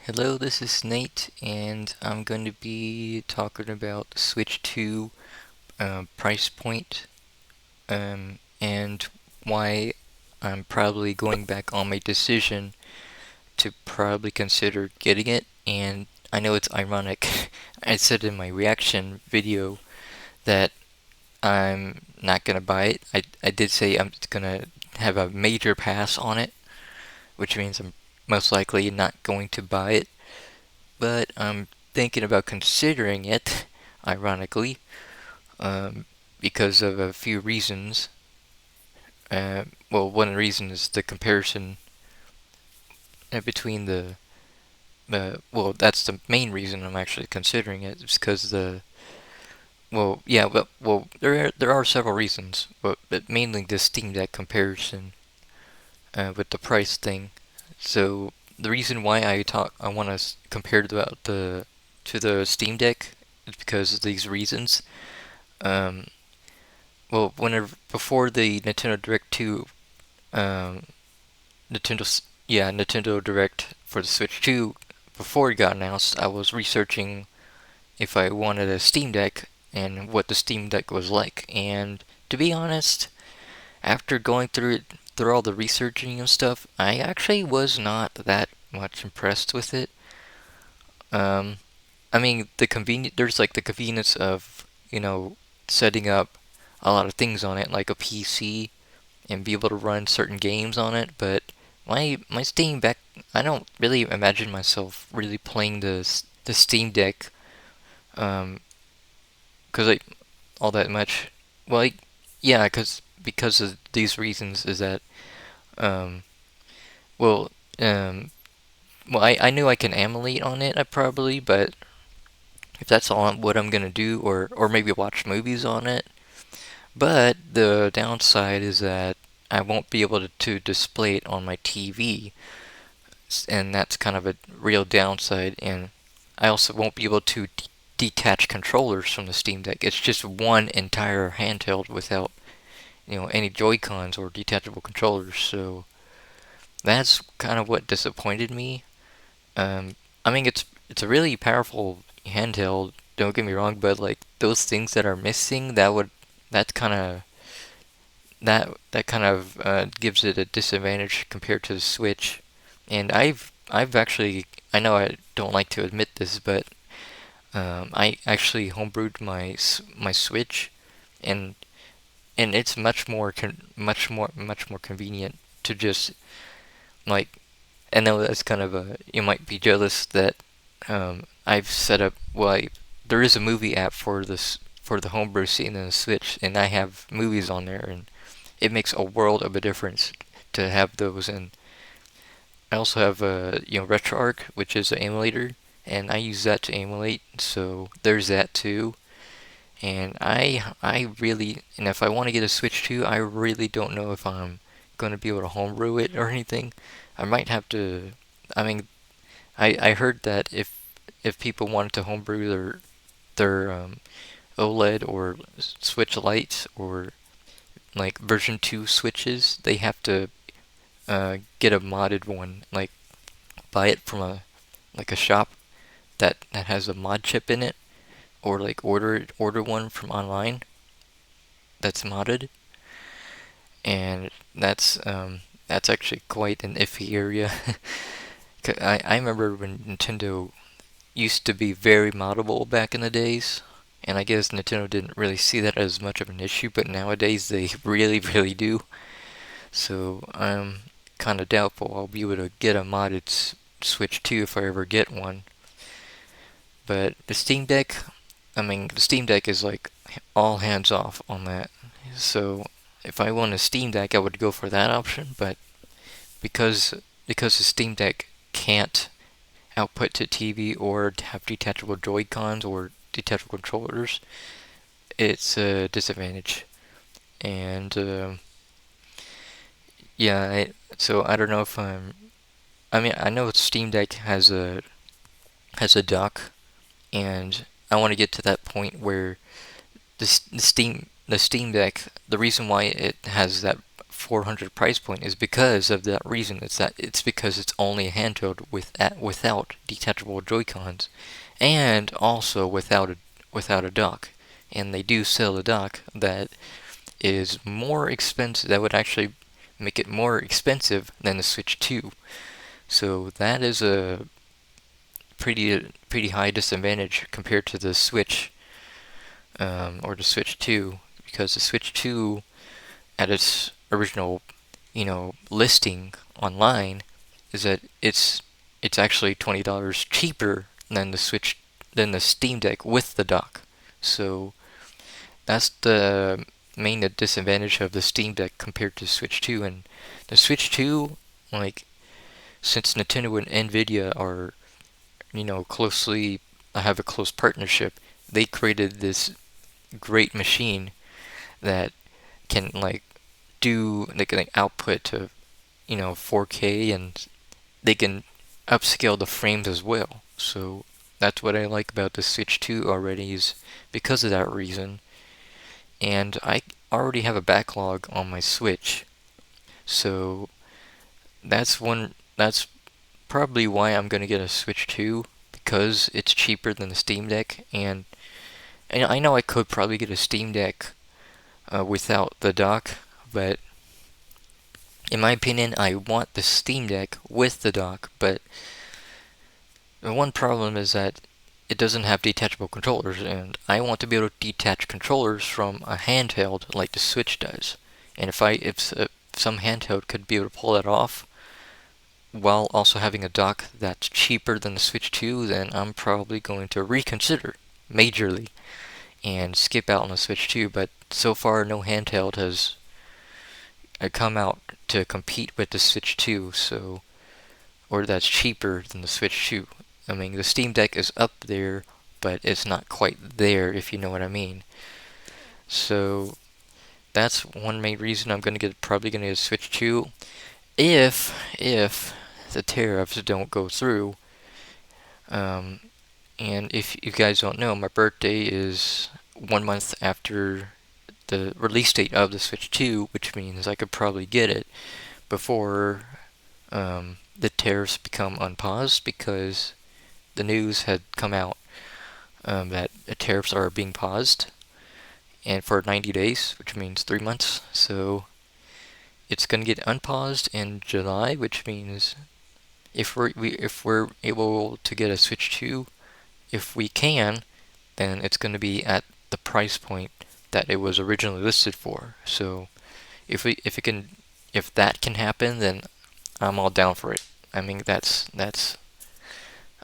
Hello, this is Nate, and I'm going to be talking about Switch 2 price point, and why I'm probably going back on my decision to probably consider getting it. And I know it's ironic. I said in my reaction video that I'm not gonna buy it. I did say I'm gonna have a major pass on it, which means I'm most likely not going to buy it. But I'm thinking about considering it, ironically, um, because of a few reasons. Well, one reason is the comparison between well, that's the main reason I'm actually considering it. It's because well, yeah, well, there are several reasons, but mainly the Steam Deck comparison with the price thing. So the reason why I want to compare to the Steam Deck is because of these reasons. Um, well, whenever before the Nintendo Direct 2, um, Nintendo Direct for the Switch 2, before it got announced, I was researching if I wanted a Steam Deck and what the Steam Deck was like. And to be honest, after going through all the researching and stuff, I actually was not that much impressed with it. Um, I mean, there's like the convenience of, setting up a lot of things on it, like a PC, and be able to run certain games on it. But my Steam Deck, I don't really imagine myself really playing the Steam Deck, um, cause like all that much. Well, yeah, because of these reasons is that, um, well, um, well, I knew I can emulate on it, probably, but if that's all what I'm gonna do, or maybe watch movies on it. But the downside is that I won't be able to display it on my TV, and that's kind of a real downside. And I also won't be able to detach controllers from the Steam Deck. It's just one entire handheld without, any Joy-Cons or detachable controllers. So that's kind of what disappointed me. I mean, it's a really powerful handheld. Don't get me wrong, but like those things that are missing, that kind of that kind of gives it a disadvantage compared to the Switch. And I've actually, I know I don't like to admit this, but I actually homebrewed my Switch, and it's much more convenient to just like. I know that's kind of a, you might be jealous that I've set up. There is a movie app for this for the homebrew scene in the Switch, and I have movies on there, and it makes a world of a difference to have those. And I also have RetroArch, which is an emulator, and I use that to emulate. So there's that too. And I really, and if I want to get a Switch 2, I really don't know if I'm going to be able to homebrew it or anything. I might have to. I mean, I heard that if people wanted to homebrew their OLED or Switch Lights or like version 2 Switches, they have to get a modded one, like buy it from a shop that has a mod chip in it, or like order one from online that's modded, and that's actually quite an iffy area. I remember when Nintendo used to be very moddable back in the days, and I guess Nintendo didn't really see that as much of an issue, but nowadays they really, really do. So I'm kind of doubtful I'll be able to get a modded Switch 2 if I ever get one. But the Steam Deck, I mean, the Steam Deck is like all hands off on that. So if I want a Steam Deck, I would go for that option. But because because the Steam Deck can't output to TV or have detachable Joy-Cons or detachable controllers, it's a disadvantage. And yeah, so I don't know if I'm. I mean, I know Steam Deck has a dock, and I want to get to that point where the Steam Deck, the reason why it has that $400 price point is because of that reason. It's because it's only a handheld without detachable Joy-Cons, and also without a dock. And they do sell a dock that is more expensive. That would actually make it more expensive than the Switch 2. So that is a pretty high disadvantage compared to the Switch, or the Switch 2, because the Switch 2 at its original, listing online is that it's actually $20 cheaper than the Steam Deck with the dock. So that's the main disadvantage of the Steam Deck compared to Switch 2. And the Switch 2, like, since Nintendo and Nvidia are, closely have a close partnership, they created this great machine that can they can output to 4K, and they can upscale the frames as well. So that's what I like about the Switch 2 already, is because of that reason. And I already have a backlog on my Switch, so that's probably why I'm gonna get a Switch 2, because it's cheaper than the Steam Deck. And I know I could probably get a Steam Deck without the dock, but in my opinion, I want the Steam Deck with the dock. But the one problem is that it doesn't have detachable controllers, and I want to be able to detach controllers from a handheld like the Switch does. And if some handheld could be able to pull that off while also having a dock that's cheaper than the Switch 2, then I'm probably going to reconsider majorly and skip out on the Switch 2. But so far, no handheld has come out to compete with the Switch 2, or that's cheaper than the Switch 2. I mean, the Steam Deck is up there, but it's not quite there, if you know what I mean. So that's one main reason I'm probably gonna get a Switch 2, if the tariffs don't go through. And if you guys don't know, my birthday is 1 month after the release date of the Switch 2, which means I could probably get it before the tariffs become unpaused, because the news had come out that the tariffs are being paused, and for 90 days, which means 3 months. So it's going to get unpaused in July, which means if we're able to get a Switch 2, if we can, then it's going to be at the price point that it was originally listed for. So if that can happen, then I'm all down for it. I mean,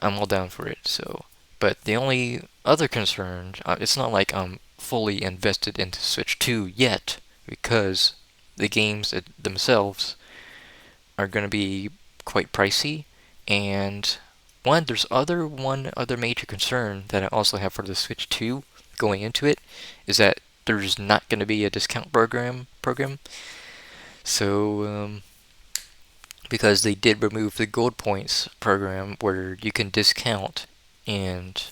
I'm all down for it. So, but the only other concern, it's not like I'm fully invested into Switch 2 yet, because the games themselves are going to be quite pricey. And there's one other major concern that I also have for the Switch 2 going into it, is that there's not going to be a discount program. So, because they did remove the Gold Points program where you can discount, and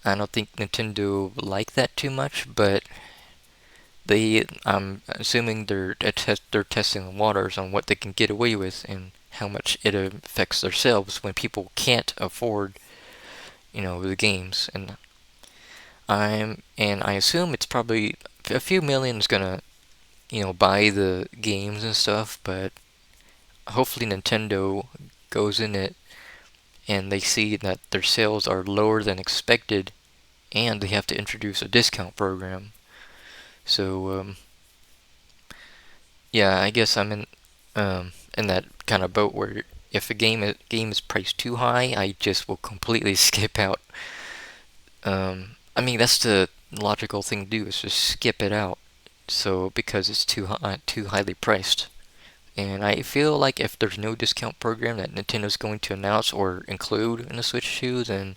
I don't think Nintendo liked that too much, but I'm assuming they're testing the waters on what they can get away with and how much it affects themselves when people can't afford, the games. And I assume it's probably a few million is gonna, buy the games and stuff, but hopefully Nintendo goes in it and they see that their sales are lower than expected, and they have to introduce a discount program. So, yeah, I guess I'm in that kind of boat where if a game is priced too high, I just will completely skip out. I mean, that's the logical thing to do, is just skip it out. So because it's too highly priced. And I feel like if there's no discount program that Nintendo's going to announce or include in the Switch 2, then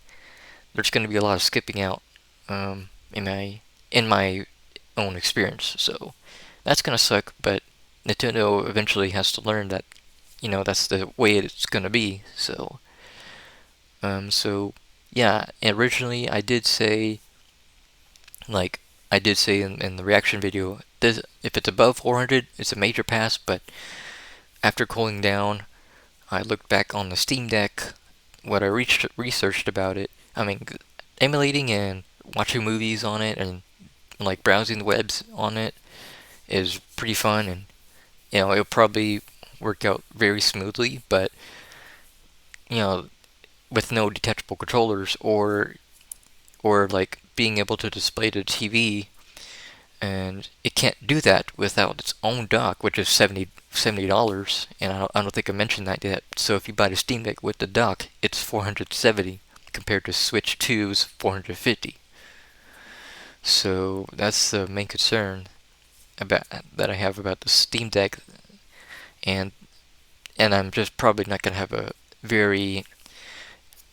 there's going to be a lot of skipping out, in my own experience. So that's going to suck, but Nintendo eventually has to learn that, that's the way it's going to be. So yeah, originally I did say in the reaction video, if it's above 400, it's a major pass. But after cooling down, I looked back on the Steam Deck, what I researched about it. I mean, emulating and watching movies on it and like browsing the webs on it is pretty fun, and it'll probably work out very smoothly. But you know, with no detachable controllers or like being able to display the TV, and it can't do that without its own dock, which is $70, and I don't think I mentioned that yet. So if you buy the Steam Deck with the dock, it's $470 compared to Switch 2's $450. So that's the main concern about that I have about the Steam Deck, and I'm just probably not gonna have a very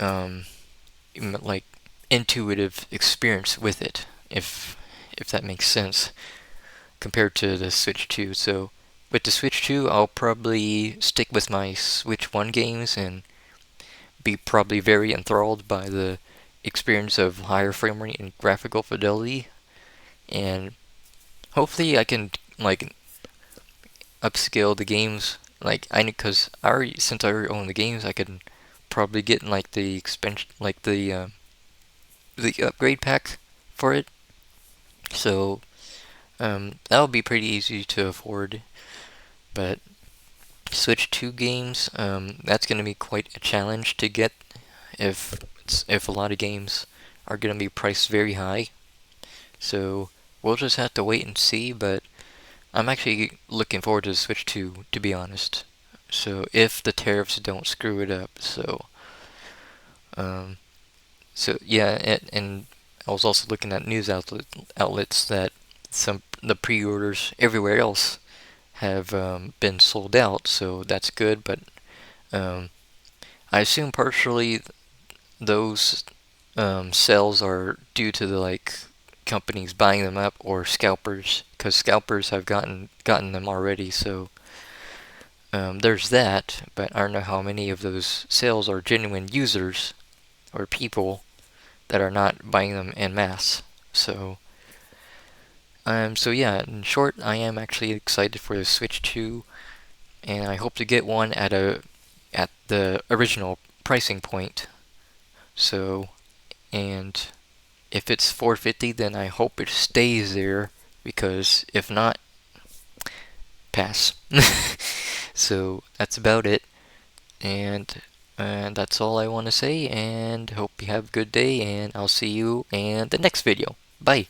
um, like intuitive experience with it, if that makes sense, compared to the Switch 2. So with the Switch 2, I'll probably stick with my Switch 1 games and be probably very enthralled by the experience of higher frame rate and graphical fidelity, and hopefully I can like upscale the games. Like I because since I already own the games, I can probably get like the expansion, like the upgrade pack for it. So that'll be pretty easy to afford. But Switch 2 games, that's going to be quite a challenge to get if a lot of games are going to be priced very high. So we'll just have to wait and see. But I'm actually looking forward to the Switch 2, to be honest. So if the tariffs don't screw it up, um, so yeah, and I was also looking at news outlets that the pre-orders everywhere else have been sold out, so that's good. But um, I assume partially those sales are due to the like companies buying them up or scalpers, because scalpers have gotten them already. So there's that, but I don't know how many of those sales are genuine users or people that are not buying them en masse. So yeah, in short, I am actually excited for the Switch 2, and I hope to get one at the original pricing point. So, and if it's 450, then I hope it stays there, because if not, pass. So that's about it, and that's all I want to say. And hope you have a good day, and I'll see you in the next video. Bye.